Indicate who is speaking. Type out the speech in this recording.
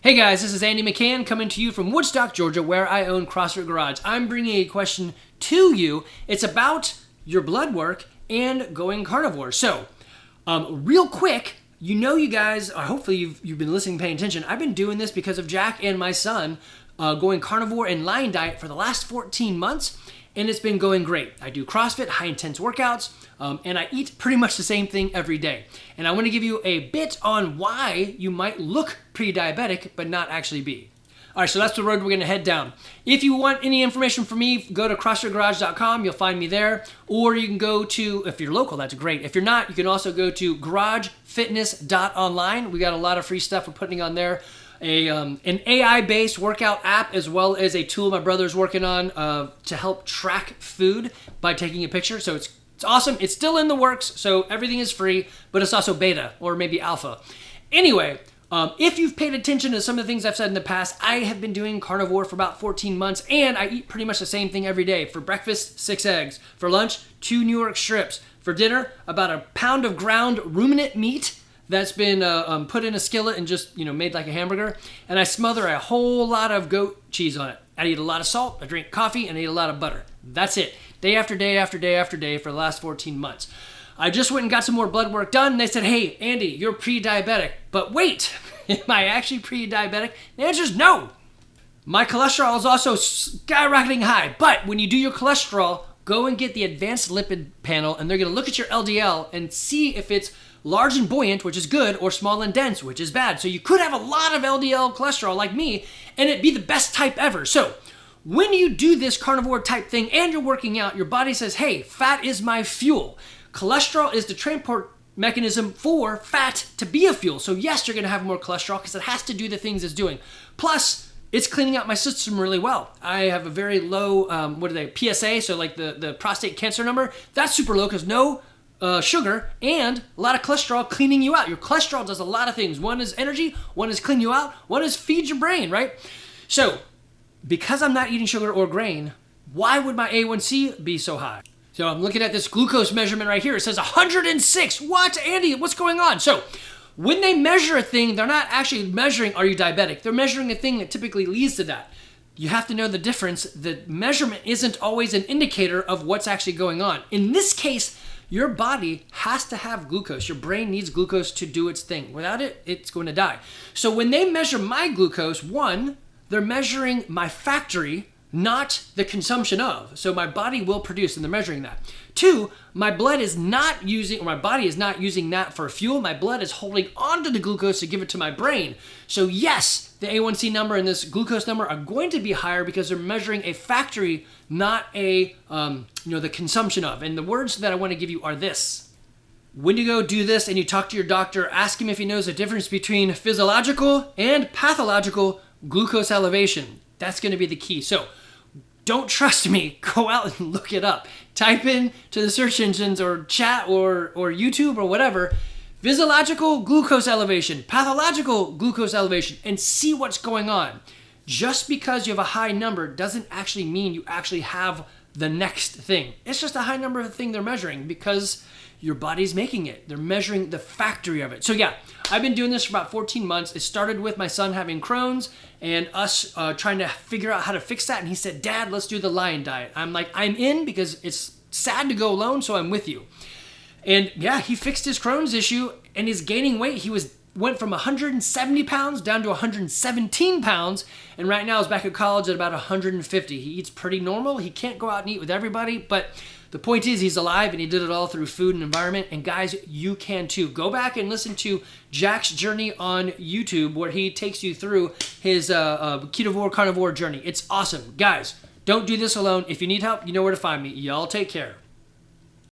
Speaker 1: Hey guys, this is Andy McCann coming to you from Woodstock, Georgia, where I own CrossFit Garage. I'm bringing a question to you. It's about your blood work and going carnivore. So, real quick, you guys, hopefully you've been listening, paying attention. I've been doing this because of Jack and my son going carnivore and lion diet for the last 14 months, and it's been going great. I do CrossFit, high intense workouts, and I eat pretty much the same thing every day. And I want to give you a bit on why you might look pre-diabetic but not actually be. All right, so that's the road we're going to head down. If you want any information from me, go to CrossFitGarage.com. You'll find me there. Or you can go to, if you're local, that's great. If you're not, you can also go to garagefitness.online. We got a lot of free stuff we're putting on there. An AI-based workout app, as well as a tool my brother's working on to help track food by taking a picture. So it's awesome. It's still in the works, so everything is free, but it's also beta or maybe alpha. Anyway, if you've paid attention to some of the things I've said in the past, I have been doing carnivore for about 14 months, and I eat pretty much the same thing every day. For breakfast, 6 eggs. For lunch, 2 New York strips. For dinner, about a pound of ground ruminant meat that's been put in a skillet and just made like a hamburger. And I smother a whole lot of goat cheese on it. I eat a lot of salt, I drink coffee, and I eat a lot of butter. That's it. Day after day after day after day for the last 14 months. I just went and got some more blood work done. And they said, hey, Andy, you're pre-diabetic. But wait, am I actually pre-diabetic? The answer is no. My cholesterol is also skyrocketing high. But when you do your cholesterol, go and get the advanced lipid panel, and they're going to look at your LDL and see if it's large and buoyant, which is good, or small and dense, which is bad. So you could have a lot of LDL cholesterol like me, and it'd be the best type ever. So when you do this carnivore type thing and you're working out, your body says, hey, fat is my fuel. Cholesterol is the transport mechanism for fat to be a fuel. So yes, you're going to have more cholesterol because it has to do the things it's doing. Plus, it's cleaning out my system really well. I have a very low, PSA, so like the prostate cancer number. That's super low because no sugar and a lot of cholesterol cleaning you out. Your cholesterol does a lot of things. One is energy, one is clean you out, one is feed your brain, right? So because I'm not eating sugar or grain, why would my A1C be so high? So I'm looking at this glucose measurement right here. It says 106. What, Andy? What's going on? So when they measure a thing, they're not actually measuring, are you diabetic? They're measuring a thing that typically leads to that. You have to know the difference. The measurement isn't always an indicator of what's actually going on. In this case, your body has to have glucose. Your brain needs glucose to do its thing. Without it, it's going to die. So when they measure my glucose, one, they're measuring my factory, not the consumption of. So my body will produce, and they're measuring that. Two, my blood is not using, or my body is not using that for fuel. My blood is holding onto the glucose to give it to my brain. So yes, the A1C number and this glucose number are going to be higher because they're measuring a factory, not a, the consumption of. And the words that I want to give you are this. When you go do this and you talk to your doctor, ask him if he knows the difference between physiological and pathological glucose elevation. That's going to be the key. So don't trust me. Go out and look it up. Type in to the search engines or chat or YouTube or whatever, physiological glucose elevation, pathological glucose elevation, and see what's going on. Just because you have a high number doesn't actually mean you actually have the next thing. It's just a high number of the thing they're measuring because your body's making it. They're measuring the factory of it. So yeah, I've been doing this for about 14 months. It started with my son having Crohn's and us trying to figure out how to fix that. And he said, Dad, let's do the lion diet. I'm like, I'm in because it's sad to go alone, so I'm with you. And yeah, he fixed his Crohn's issue and he's gaining weight. He went from 170 pounds down to 117 pounds, and right now is back at college at about 150. He eats pretty normal. He can't go out and eat with everybody, but the point is he's alive, and he did it all through food and environment. And guys, you can too. Go back and listen to Jack's journey on YouTube where he takes you through his ketovore carnivore journey. It's awesome. Guys, don't do this alone. If you need help, you know where to find me. Y'all take care.